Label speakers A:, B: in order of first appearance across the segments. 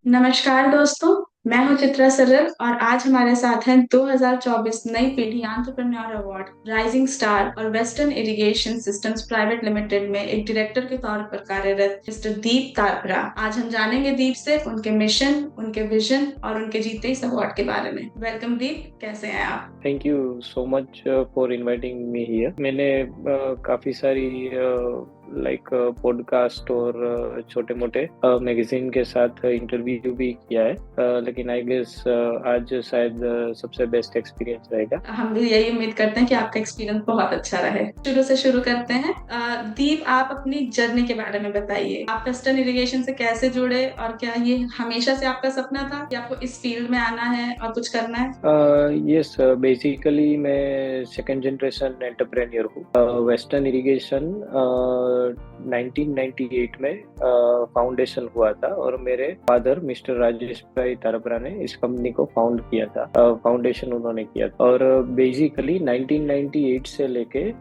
A: नमस्कार दोस्तों। मैं हूं चित्रा सरल और आज हमारे साथ हैं 2024 नई पीढ़ी एंटरप्रेन्योर अवार्ड राइजिंग स्टार और western irrigation systems private limited में एक डायरेक्टर के तौर पर कार्यरत मिस्टर दीप तारपरा। आज हम जानेंगे दीप से उनके मिशन, उनके विजन और उनके जीते इस अवार्ड के बारे में। वेलकम दीप, कैसे हैं आप?
B: Thank you so much for inviting me here. मैंने काफ़ी सारी लाइक पॉडकास्ट और छोटे मोटे मैगजीन के साथ इंटरव्यू भी किया है, लेकिन आई गेस आज शायद सबसे बेस्ट एक्सपीरियंस रहेगा।
A: हम भी यही उम्मीद करते हैं कि आपका एक्सपीरियंस बहुत अच्छा रहे। शुरू से शुरू करते हैं। दीप, आप अपनी जर्नी के बारे में बताइए। आप वेस्टर्न इरिगेशन से कैसे जुड़े और क्या ये हमेशा से आपका सपना था कि आपको इस फील्ड में आना है और कुछ करना है?
B: यस, बेसिकली मैं सेकेंड जनरेशन एंटरप्रेन्योर हूँ। वेस्टर्न इरिगेशन 1998 में फाउंडेशन हुआ था और मेरे फादर मिस्टर राजेश भाई तारपरा ने इस कंपनी को फाउंड किया था। फाउंडेशन उन्होंने किया था और बेसिकली 1998 से लेके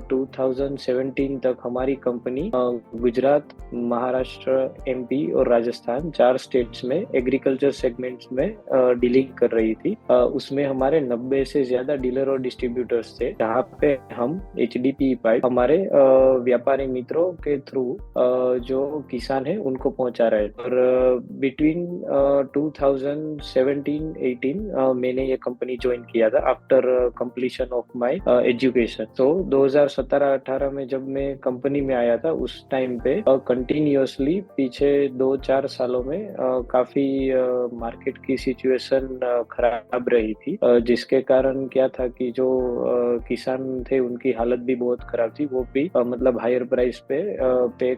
B: 2017 तक हमारी कंपनी गुजरात, महाराष्ट्र, एमपी और राजस्थान 4 स्टेट्स में एग्रीकल्चर सेगमेंट्स में डीलिंग कर रही थी। उसमें हमारे 90 से ज्यादा डीलर और डिस्ट्रीब्यूटर्स थे, जहाँ पे हम एचडीपी पाइप हमारे व्यापारी मित्रों के थ्रू जो किसान है उनको पहुंचा रहे थे। और बिटवीन 2017-18 मैंने ये कंपनी ज्वाइन किया था after completion of my education. तो 2017-18 में जब मैं कंपनी में आया था उस टाइम पे कंटिन्यूअसली पीछे 2-4 सालों में काफी मार्केट की सिचुएशन खराब रही थी, जिसके कारण क्या था कि जो किसान थे उनकी हालत भी बहुत खराब थी। वो भी मतलब हायर प्राइस पे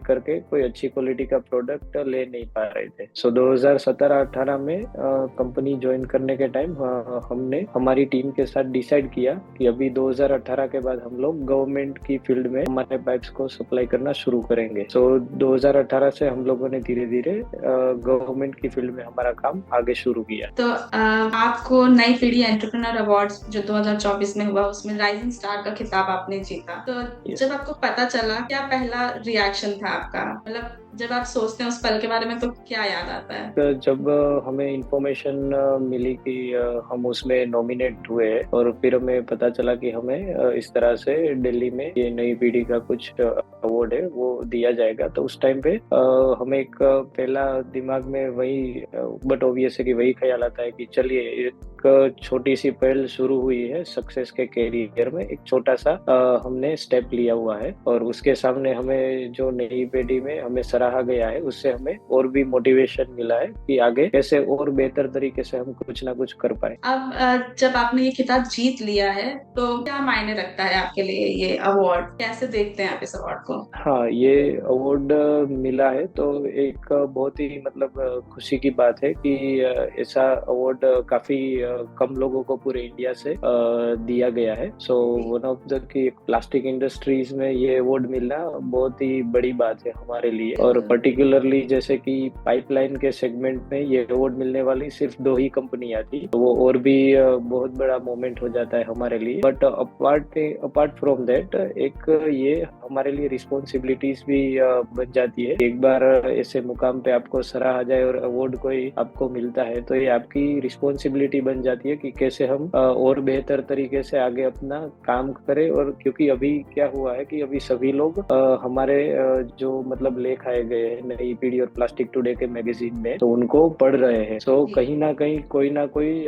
B: करके कोई अच्छी क्वालिटी का प्रोडक्ट ले नहीं पा रहे थे। सो 2017-18 में कंपनी ज्वाइन करने के टाइम हमने हमारी टीम के साथ डिसाइड किया कि अभी 2018 के बाद हम लोग गवर्नमेंट की फील्ड में हमारे पाइप्स को सप्लाई करना शुरू करेंगे। सो 2018 से हम लोगों ने धीरे धीरे गवर्नमेंट की फील्ड में हमारा काम आगे शुरू किया।
A: तो आपको नई पीढ़ी एंटरप्रेन्योर अवार्ड्स जो 2024 में हुआ उसमें राइजिंग स्टार का खिताब आपने जीता, तो
B: Yes.
A: जब आपको पता चला, क्या पहला रिएक्शन था आपका? मतलब जब आप सोचते हैं उस पल के बारे में तो क्या याद आता है?
B: जब हमें इंफॉर्मेशन मिली कि हम उसमें नॉमिनेट हुए और फिर हमें पता चला कि हमें इस तरह से दिल्ली में ये नई पीढ़ी का कुछ अवार्ड है वो दिया जाएगा, तो उस टाइम पे हमें एक पहला दिमाग में वही बट ऑब्वियस है कि वही ख्याल आता है कि चलिए एक छोटी सी पहल शुरू हुई है सक्सेस के कैरियर में। एक छोटा सा हमने स्टेप लिया हुआ है और उसके सामने हमें जो नई पीढ़ी में हमें सराहा गया है उससे हमें और भी मोटिवेशन मिला है कि आगे कैसे और बेहतर तरीके से हम कुछ ना कुछ कर पाए।
A: अब जब आपने ये खिताब जीत लिया है तो क्या मायने रखता है आपके लिए ये अवार्ड? कैसे देखते हैं आप इस अवार्ड को?
B: हाँ, ये अवार्ड मिला है तो एक बहुत ही मतलब खुशी की बात है कि ऐसा अवार्ड काफी कम लोगों को पूरे इंडिया से दिया गया है। So one of the key plastic industries में ये अवार्ड मिलना बहुत ही बड़ी बात है हमारे लिए। और पर्टिकुलरली जैसे कि पाइपलाइन के सेगमेंट में ये अवार्ड मिलने वाली सिर्फ 2 ही कंपनियां थी, तो वो और भी बहुत बड़ा मोमेंट हो जाता है हमारे लिए। बट अपार्ट फ्रॉम दैट एक ये हमारे लिए रिस्पॉन्सिबिलिटीज भी बन जाती है। एक बार ऐसे मुकाम पे आपको सराहा जाए और अवार्ड कोई आपको मिलता है तो ये आपकी रिस्पॉन्सिबिलिटी बन जाती है कि कैसे हम और बेहतर तरीके से आगे अपना काम करें। और क्योंकि अभी क्या हुआ है कि अभी सभी लोग हमारे जो मतलब लेख आए गए हैं नई पीढ़ी और प्लास्टिक टुडे के मैगजीन में, तो उनको पढ़ रहे हैं। तो कहीं ना कहीं कोई ना कोई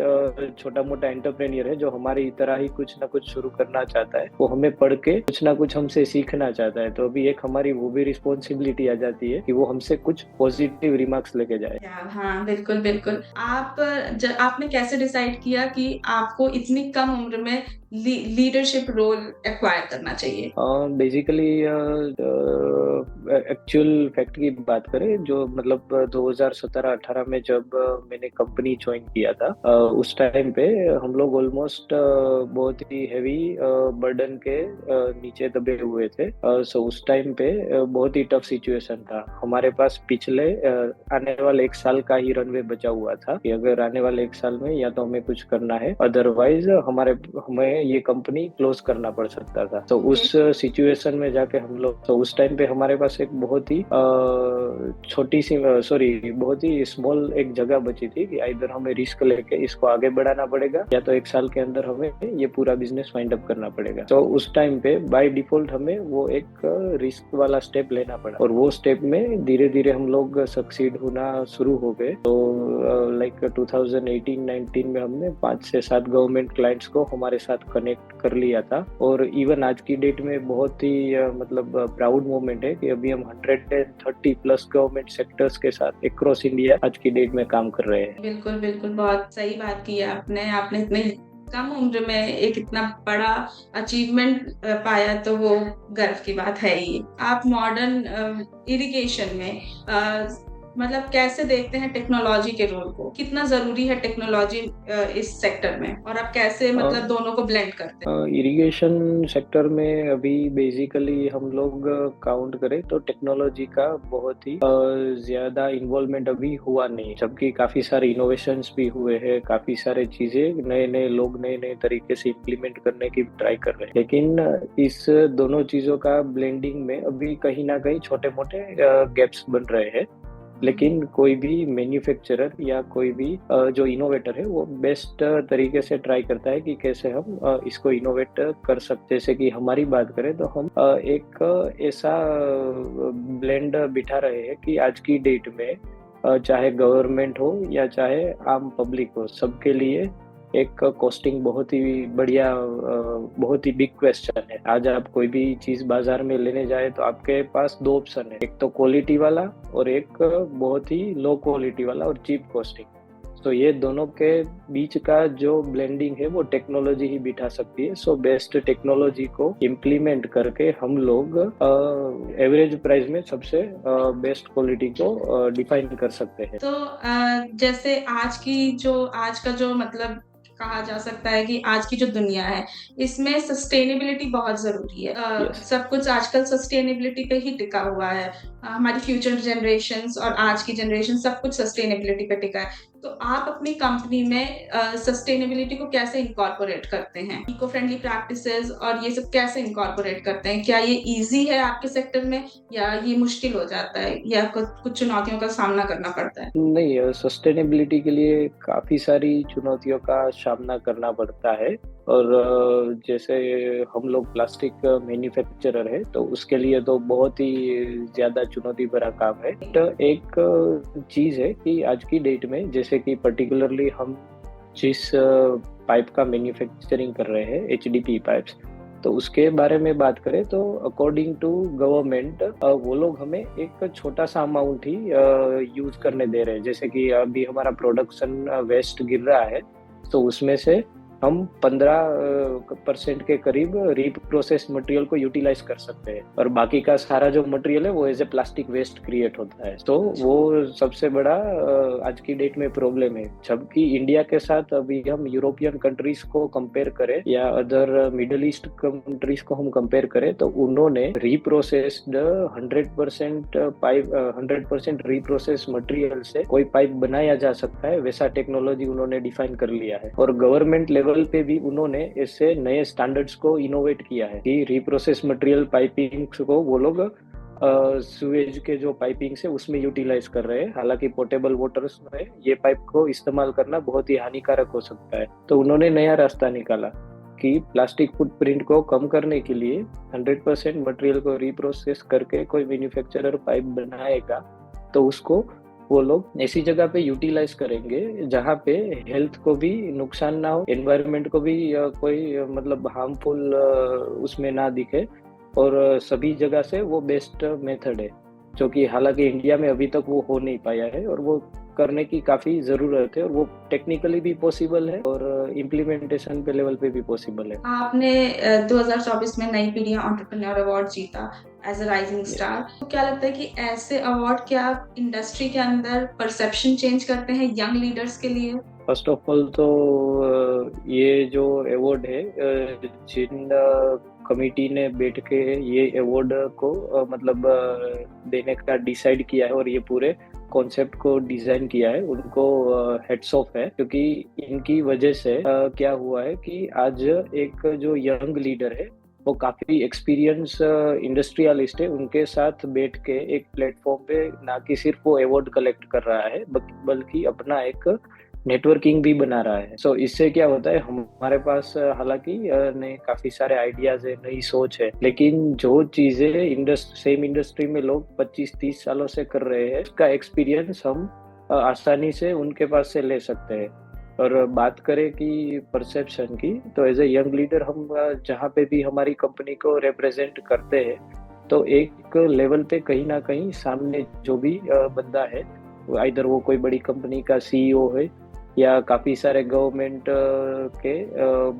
B: छोटा मोटा एंटरप्रेन्योर है जो हमारी तरह ही कुछ ना कुछ शुरू करना चाहता है, वो हमें पढ़ के कुछ ना कुछ हमसे सीखना चाहता है। तो अभी एक हमारी वो भी रिस्पॉन्सिबिलिटी आ जाती है कि वो हमसे कुछ पॉजिटिव रिमार्क्स लेके जाए।
A: हाँ, बिल्कुल बिल्कुल। आपने कैसे डिसाइड किया कि आपको इतनी कम उम्र में लीडरशिप रोल एक्वायर करना चाहिए?
B: बेसिकली एक्चुअल फैक्ट की बात करें, जो मतलब 2017-18 में जब मैंने कंपनी ज्वाइन किया था, उस टाइम पे हम लोग ऑलमोस्ट बहुत ही हैवी बर्डन के नीचे दबे हुए थे। सो उस टाइम पे बहुत ही टफ सिचुएशन था हमारे पास। पिछले आने वाले 1 साल का ही रनवे बचा हुआ था कि अगर आने वाले 1 साल में या तो हमें कुछ करना है, अदरवाइज हमें हमें ये कंपनी क्लोज करना पड़ सकता था। तो उस सिचुएशन में जाके हम लोग, तो उस टाइम पे हमारे पास एक बहुत ही छोटी सी बहुत ही स्मॉल एक जगह बची थी कि इधर हमें रिस्क लेके इसको आगे बढ़ाना पड़ेगा या तो 1 साल के अंदर हमें ये पूरा बिजनेस वाइंड अप करना पड़ेगा। तो उस टाइम पे बाय डिफॉल्ट हमें वो एक रिस्क वाला स्टेप लेना पड़ा और वो स्टेप में धीरे धीरे हम लोग सक्सीड होना शुरू हो गए। तो लाइक 2018-19 में हमने 5 से 7 गवर्नमेंट क्लाइंट्स को हमारे साथ कनेक्ट कर लिया था और इवन आज की डेट में बहुत ही मतलब प्राउड मोमेंट है कि अभी हम 130 प्लस गवर्नमेंट सेक्टर्स के साथ अक्रॉस इंडिया आज की डेट में काम कर रहे हैं।
A: बिल्कुल बिल्कुल, बहुत सही बात की है आपने इतने कम उम्र में एक इतना बड़ा अचीवमेंट पाया, तो वो गर्व की बात है ही। आप मॉडर्न इरिगेशन में मतलब कैसे देखते हैं टेक्नोलॉजी के रोल को? कितना जरूरी है टेक्नोलॉजी इस सेक्टर में, और आप कैसे मतलब दोनों को ब्लेंड करते हैं?
B: इरिगेशन सेक्टर में अभी बेसिकली हम लोग काउंट करें तो टेक्नोलॉजी का बहुत ही ज्यादा इन्वॉल्वमेंट अभी हुआ नहीं, जबकि काफी सारे इनोवेशंस भी हुए हैं, काफी सारे चीजें नए नए लोग नए नए तरीके से इम्प्लीमेंट करने की ट्राई कर रहे हैं। लेकिन इस दोनों चीजों का ब्लेंडिंग में अभी कहीं ना कहीं छोटे मोटे गैप्स बन रहे हैं। लेकिन कोई भी मैन्युफैक्चरर या कोई भी जो इनोवेटर है वो बेस्ट तरीके से ट्राई करता है कि कैसे हम इसको इनोवेट कर सकते हैं। जैसे कि हमारी बात करें तो हम एक ऐसा ब्लेंड बिठा रहे हैं कि आज की डेट में चाहे गवर्नमेंट हो या चाहे आम पब्लिक हो, सबके लिए एक कॉस्टिंग बहुत ही बढ़िया बहुत ही बिग क्वेश्चन है। आज आप कोई भी चीज बाजार में लेने जाए तो आपके पास 2 ऑप्शन है, एक तो क्वालिटी वाला और एक बहुत ही लो क्वालिटी वाला और चीप कॉस्टिंग। तो ये दोनों के बीच का जो ब्लेंडिंग है वो टेक्नोलॉजी ही बिठा सकती है। सो बेस्ट टेक्नोलॉजी को इम्प्लीमेंट करके हम लोग एवरेज प्राइस में सबसे बेस्ट क्वालिटी को डिफाइन कर सकते हैं।
A: तो जैसे आज का जो मतलब कहा जा सकता है कि आज की जो दुनिया है, इसमें सस्टेनेबिलिटी बहुत जरूरी है।
B: Yes.
A: सब कुछ आजकल सस्टेनेबिलिटी पे ही टिका हुआ है। हमारी फ्यूचर जनरेशन्स और आज की जनरेशन सब कुछ सस्टेनेबिलिटी पे टिका है। तो आप अपनी कंपनी में सस्टेनेबिलिटी को कैसे इनकॉर्पोरेट करते हैं? इको फ्रेंडली प्रैक्टिसेस और ये सब कैसे इनकॉर्पोरेट करते हैं? क्या ये इजी है आपके सेक्टर में, या ये मुश्किल हो जाता है, या कुछ चुनौतियों का सामना करना पड़ता है?
B: नहीं, सस्टेनेबिलिटी के लिए काफी सारी चुनौतियों का सामना करना पड़ता है। और जैसे हम लोग प्लास्टिक मैन्युफैक्चरर है तो उसके लिए तो बहुत ही ज्यादा चुनौती भरा काम है। तो एक चीज है कि आज की डेट में जैसे कि पर्टिकुलरली हम जिस पाइप का मैन्युफैक्चरिंग कर रहे हैं HDPE पाइप्स, तो उसके बारे में बात करें तो अकॉर्डिंग टू गवर्नमेंट वो लोग हमें एक छोटा सा अमाउंट ही यूज करने दे रहे हैं। जैसे कि अभी हमारा प्रोडक्शन वेस्ट गिर रहा है तो उसमें से हम 15% के करीब रीप्रोसेस मटेरियल को यूटिलाइज कर सकते हैं और बाकी का सारा जो मटेरियल है वो as a plastic waste create होता है। तो वो सबसे बड़ा आज की डेट में प्रॉब्लम है। जबकि इंडिया के साथ अभी हम यूरोपियन कंट्रीज को कंपेयर करें या अदर मिडिल ईस्ट कंट्रीज को हम कंपेयर करें तो उन्होंने रीप्रोसेस्ड 100% पाइप 100% रीप्रोसेस मटेरियल से कोई पाइप बनाया जा सकता है, वैसा टेक्नोलॉजी उन्होंने डिफाइन कर लिया है। और गवर्नमेंट लेवल पे भी उन्होंने ऐसे नए स्टैंडर्ड्स को इनोवेट किया है कि रीप्रोसेस मटेरियल पाइपिंग को वो लोग सुएज के जो पाइपिंग से उसमें यूटिलाइज कर रहे हैं। हालांकि पोर्टेबल वाटर्स में ये पाइप को इस्तेमाल करना बहुत ही हानिकारक हो सकता है। तो उन्होंने नया रास्ता निकाला कि प्लास्टिक फुटप्रिंट को कम करने के लिए 100% मटेरियल को रीप्रोसेस करके कोई मैन्युफैक्चरर पाइप बनाएगा तो उसको वो लोग ऐसी जगह पे यूटिलाइज करेंगे जहाँ पे हेल्थ को भी नुकसान ना हो, एनवायरनमेंट को भी कोई मतलब हार्मफुल उसमें ना दिखे, और सभी जगह से वो बेस्ट मेथड है। जो कि हालांकि इंडिया में अभी तक वो हो नहीं पाया है और वो करने की काफी जरूरत है और वो टेक्निकली भी पॉसिबल है और इम्प्लीमेंटेशन पे लेवल पे भी पॉसिबल है।
A: आपने 2024 में नई पीढ़ी एंटरप्रेन्योर अवार्ड जीता एज अ राइजिंग स्टार। तो क्या लगता है कि ऐसे अवार्ड क्या इंडस्ट्री के अंदर परसेप्शन चेंज करते हैं यंग लीडर्स के लिए?
B: फर्स्ट ऑफ ऑल तो ये जो अवार्ड है, जिन कमिटी ने बैठ के ये अवार्ड को मतलब देने का डिसाइड किया है और ये पूरे कॉन्सेप्ट को डिजाइन किया है उनको हेड्स ऑफ है, क्योंकि इनकी वजह से क्या हुआ है कि आज एक जो यंग लीडर है वो काफी एक्सपीरियंस इंडस्ट्रियलिस्ट है, उनके साथ बैठ के एक प्लेटफॉर्म पे ना कि सिर्फ वो अवार्ड कलेक्ट कर रहा है बल्कि अपना एक नेटवर्किंग भी बना रहा है। सो इससे क्या होता है, हमारे पास हालांकि ने काफी सारे आइडियाज है, नई सोच है, लेकिन जो चीजें सेम इंडस्ट्री में लोग 25-30 सालों से कर रहे हैं उसका एक्सपीरियंस हम आसानी से उनके पास से ले सकते हैं। और बात करें कि परसेप्शन की, तो एज ए यंग लीडर हम जहाँ पे भी हमारी कंपनी को रिप्रेजेंट करते हैं तो एक लेवल पे कहीं ना कहीं सामने जो भी बंदा है, इधर वो कोई बड़ी कंपनी का सीईओ है या काफी सारे गवर्नमेंट के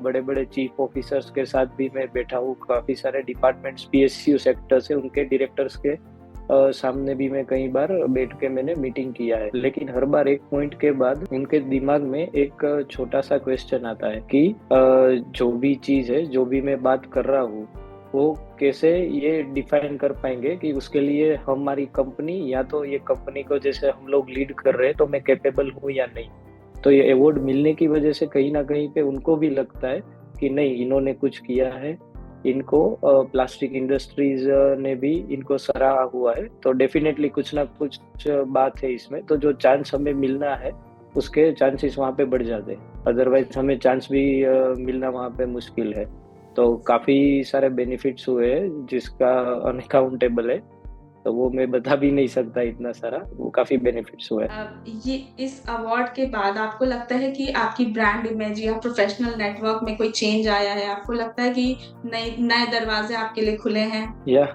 B: बड़े बड़े चीफ ऑफिसर्स के साथ भी मैं बैठा हूँ, काफी सारे डिपार्टमेंट्स पीएसयू सेक्टर से उनके डायरेक्टर्स के सामने भी मैं कई बार बैठ के मैंने मीटिंग किया है। लेकिन हर बार एक पॉइंट के बाद उनके दिमाग में एक छोटा सा क्वेश्चन आता है कि जो भी चीज है, जो भी मैं बात कर रहा हूँ, वो कैसे ये डिफाइन कर पाएंगे कि उसके लिए हमारी कंपनी, या तो ये कंपनी को जैसे हम लोग लीड कर रहे हैं तो मैं कैपेबल हूँ या नहीं। तो ये अवार्ड मिलने की वजह से कहीं ना कहीं पे उनको भी लगता है कि नहीं, इन्होंने कुछ किया है, इनको प्लास्टिक इंडस्ट्रीज ने भी इनको सराहा हुआ है, तो डेफिनेटली कुछ ना कुछ बात है इसमें। तो जो चांस हमें मिलना है उसके चांसेस वहाँ पे बढ़ जाते हैं, अदरवाइज हमें चांस भी मिलना वहाँ पे मुश्किल है। तो काफी सारे बेनिफिट्स हुए हैं जिसका अनकाउंटेबल है, तो वो मैं बता भी नहीं सकता, इतना सारा वो काफी बेनिफिट्स हुए।
A: ये इस अवार्ड के बाद आपको लगता है कि आपकी ब्रांड इमेज या प्रोफेशनल नेटवर्क में कोई चेंज आया है? आपको लगता है कि नए नए दरवाजे आपके लिए खुले हैं?
B: या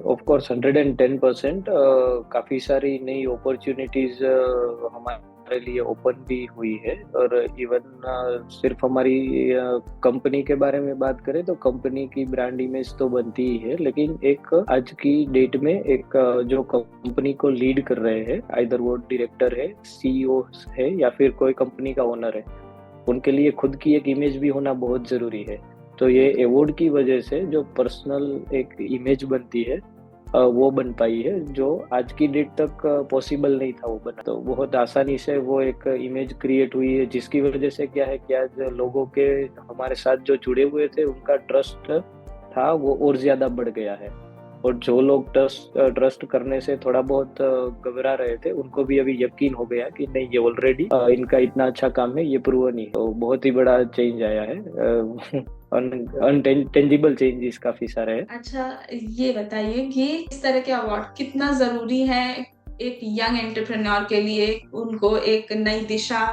B: ऑफ कोर्स 110% काफी सारी नई अपॉर्चुनिटीज हमारे लिए ओपन भी हुई है। और इवन सिर्फ हमारी कंपनी के बारे में बात करें तो कंपनी की ब्रांड इमेज तो बनती ही है, लेकिन एक आज की डेट में एक जो कंपनी को लीड कर रहे हैं, आइदर वो डायरेक्टर है, सीईओ है या फिर कोई कंपनी का ओनर है, उनके लिए खुद की एक इमेज भी होना बहुत जरूरी है। तो ये अवार्ड की वजह से जो पर्सनल एक इमेज बनती है वो बन पाई है, जो आज की डेट तक पॉसिबल नहीं था वो बना। तो बहुत आसानी से वो एक इमेज क्रिएट हुई है, जिसकी वजह से क्या है कि आज लोगों के हमारे साथ जो जुड़े हुए थे उनका ट्रस्ट था वो और ज्यादा बढ़ गया है। और जो लोग ट्रस्ट करने से थोड़ा बहुत घबरा रहे थे, उनको भी अभी यकीन हो गया कि नहीं, ये ऑलरेडी इनका इतना अच्छा काम है, ये प्रूवन ही। तो बहुत ही बड़ा चेंज आया है, अनटेंजिबल चेंजेस काफी सारे हैं।
A: अच्छा, ये बताइए कि इस तरह के अवार्ड कितना जरूरी है एक यंग एंटरप्रेन्योर के लिए, उनको एक नई दिशा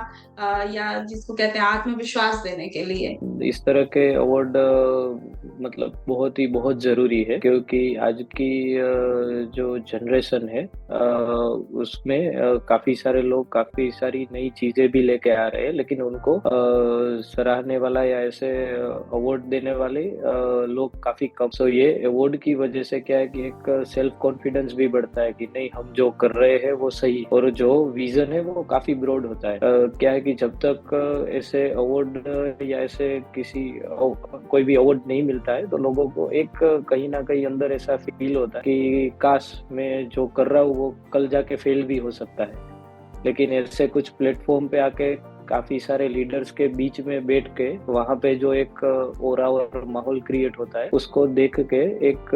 A: या जिसको कहते हैं आत्मविश्वास देने के लिए?
B: इस तरह के अवार्ड मतलब बहुत जरूरी है, क्योंकि आज की जो जनरेशन है उसमें काफी सारे लोग काफी सारी नई चीजें भी लेके आ रहे हैं, लेकिन उनको सराहने वाला या ऐसे अवार्ड देने वाले लोग काफी कम। सो ये अवार्ड की वजह से क्या है कि एक सेल्फ कॉन्फिडेंस भी बढ़ता है कि नहीं, हम जो कर रहे हैं वो सही, और जो विजन है वो काफी ब्रॉड होता है। क्या है कि जब तक ऐसे अवार्ड या ऐसे कोई भी अवार्ड नहीं मिलता है तो लोगों को एक कहीं ना कहीं अंदर ऐसा फील होता है कि काश मैं जो कर रहा हूँ वो कल जाके फेल भी हो सकता है। लेकिन ऐसे कुछ प्लेटफॉर्म पे आके काफी सारे लीडर्स के बीच में बैठ के वहां पे जो एक ओरा और माहौल क्रिएट होता है, उसको देख के एक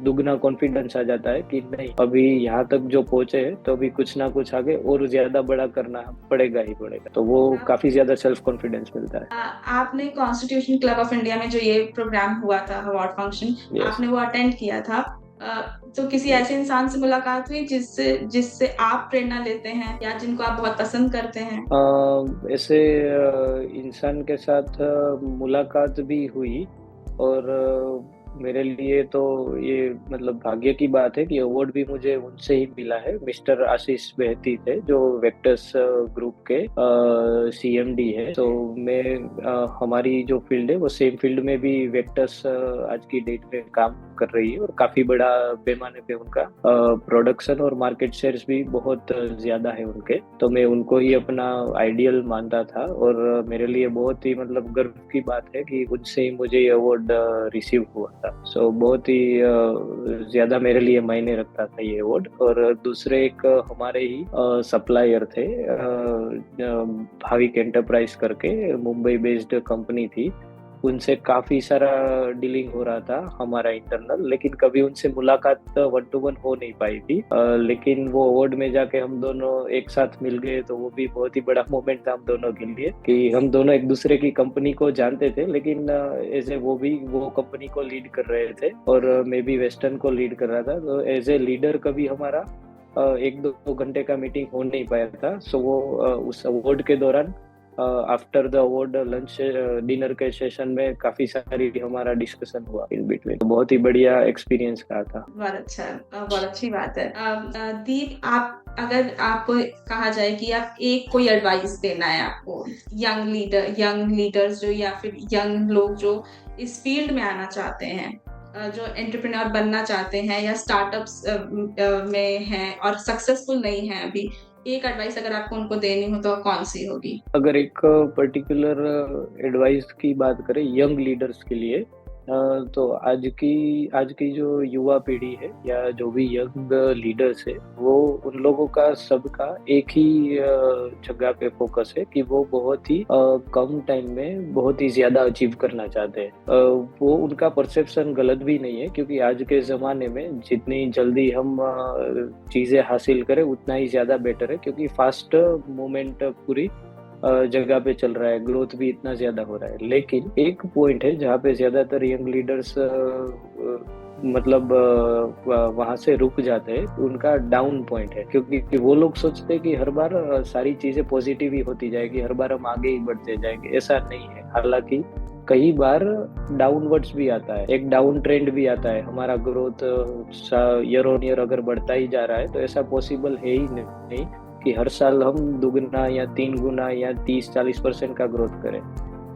B: दुगना कॉन्फिडेंस आ जाता है कि नहीं, अभी यहाँ तक जो पहुंचे हैं तो अभी कुछ ना कुछ आगे और ज्यादा बड़ा करना पड़ेगा ही पड़ेगा। तो वो काफी ज्यादा सेल्फ कॉन्फिडेंस मिलता है।
A: आपने कॉन्स्टिट्यूशन क्लब ऑफ इंडिया में जो ये प्रोग्राम हुआ था, अवार्ड फंक्शन, आपने वो अटेंड किया था, तो किसी ऐसे इंसान से मुलाकात हुई जिससे आप प्रेरणा लेते हैं या जिनको आप बहुत पसंद करते हैं?
B: ऐसे इंसान के साथ मुलाकात भी हुई, और मेरे लिए तो ये मतलब भाग्य की बात है कि अवार्ड भी मुझे उनसे ही मिला है। मिस्टर आशीष बेहती थे जो वेक्टर्स ग्रुप के सीएमडी है। तो मैं हमारी जो फील्ड है वो सेम फील्ड में भी वेक्टर्स आज की डेट में काम कर रही है और काफी बड़ा पैमाने पे उनका प्रोडक्शन और मार्केट शेयर्स भी बहुत ज्यादा है उनके। तो मैं उनको ही अपना आइडियल मानता था और मेरे लिए बहुत ही मतलब गर्व की बात है कि उनसे ही मुझे ये अवार्ड रिसीव हुआ था। सो बहुत ही ज्यादा मेरे लिए मायने रखता था ये अवार्ड। और दूसरे एक हमारे ही सप्लायर थे, भाविक एंटरप्राइज करके मुंबई बेस्ड कंपनी थी। उनसे काफी सारा डीलिंग हो रहा था हमारा इंटरनल, लेकिन कभी उनसे मुलाकात 1-to-1 हो नहीं पाई थी। लेकिन वो अवार्ड में जाके हम दोनों एक साथ मिल गए, तो वो भी बहुत ही बड़ा मोमेंट था हम दोनों के लिए कि हम दोनों एक दूसरे की कंपनी को जानते थे, लेकिन एज ए वो भी वो कंपनी को लीड कर रहे थे और मैं भी वेस्टर्न को लीड कर रहा था। तो एज ए लीडर कभी हमारा 1-2 घंटे का मीटिंग हो नहीं पाया था। सो वो उस अवार्ड के दौरान after the award lunch dinner के सेशन में काफी सारी हमारा डिस्कशन हुआ इन बिटवीन। बहुत ही बढ़िया एक्सपीरियंस रहा था।
A: बहुत अच्छा, बहुत अच्छी बात है। दीप, आप अगर आपको कहा जाए कि आप एक कोई एडवाइस देना है आपको यंग लीडर्स जो या फिर यंग लोग जो इस फील्ड में आना चाहते हैं, जो एंटरप्रेन्योर बनना चाहते हैं या स्टार्टअप्स में हैं और सक्सेसफुल नहीं है अभी, एक एडवाइस अगर आपको उनको देनी हो तो कौन सी होगी?
B: अगर एक पर्टिकुलर एडवाइस की बात करें यंग लीडर्स के लिए, तो आज की जो युवा पीढ़ी है या जो भी यंग लीडर्स है, वो उन लोगों का सबका एक ही जगह पे फोकस है कि वो बहुत ही कम टाइम में बहुत ही ज्यादा अचीव करना चाहते हैं। वो उनका परसेप्शन गलत भी नहीं है, क्योंकि आज के जमाने में जितनी जल्दी हम चीजें हासिल करें उतना ही ज्यादा बेटर है, क्योंकि फास्ट मूवमेंट पूरी जगह पे चल रहा है, ग्रोथ भी इतना ज्यादा हो रहा है। लेकिन एक पॉइंट है जहाँ पे ज्यादातर यंग लीडर्स मतलब वहां से रुक जाते हैं, उनका डाउन पॉइंट है। क्योंकि वो लोग सोचते हैं कि हर बार सारी चीजें पॉजिटिव ही होती जाएगी, हर बार हम आगे ही बढ़ते जाएंगे। ऐसा नहीं है। हालांकि कई बार डाउनवर्ड्स भी आता है, एक डाउन ट्रेंड भी आता है। हमारा ग्रोथ ईयर ऑन ईयर अगर बढ़ता ही जा रहा है, तो ऐसा पॉसिबल है ही नहीं कि हर साल हम 2 गुना या 3 गुना या 30-40% का ग्रोथ करें।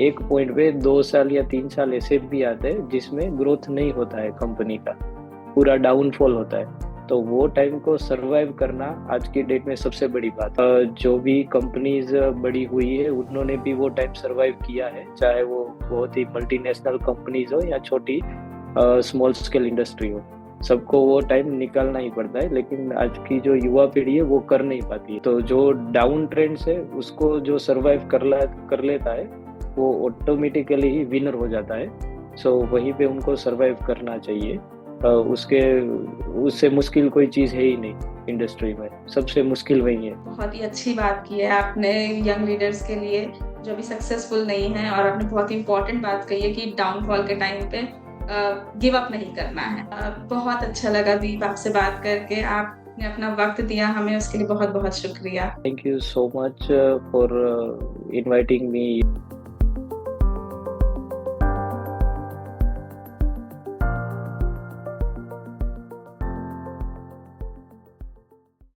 B: एक पॉइंट पे 2 साल या 3 साल ऐसे भी आते हैं जिसमें ग्रोथ नहीं होता है, कंपनी का पूरा डाउनफॉल होता है। तो वो टाइम को सरवाइव करना आज की डेट में सबसे बड़ी बात है। जो भी कंपनीज बड़ी हुई है उन्होंने भी वो टाइम सरवाइव किया है, चाहे वो बहुत ही मल्टीनेशनल कंपनीज हो या छोटी स्मॉल स्केल इंडस्ट्री हो, सबको वो टाइम निकालना ही पड़ता है। लेकिन आज की जो युवा पीढ़ी है वो कर नहीं पाती है। तो जो डाउन ट्रेंड्स है उसको जो सरवाइव कर लेता है, वो ऑटोमेटिकली ही विनर हो जाता है। सो वहीं पे उनको सरवाइव करना चाहिए। उससे मुश्किल कोई चीज है ही नहीं इंडस्ट्री में, सबसे मुश्किल वही है।
A: बहुत ही अच्छी बात की है आपने यंग लीडर्स के लिए जो भी सक्सेसफुल नहीं है, और आपने बहुत ही इम्पोर्टेंट बात कही है कि डाउनफॉल के टाइम पे गिव अप नहीं करना है। बहुत अच्छा लगा दीप आपसे बात करके, आपने अपना वक्त दिया हमें, उसके लिए बहुत बहुत शुक्रिया।
B: Thank you so much for inviting me.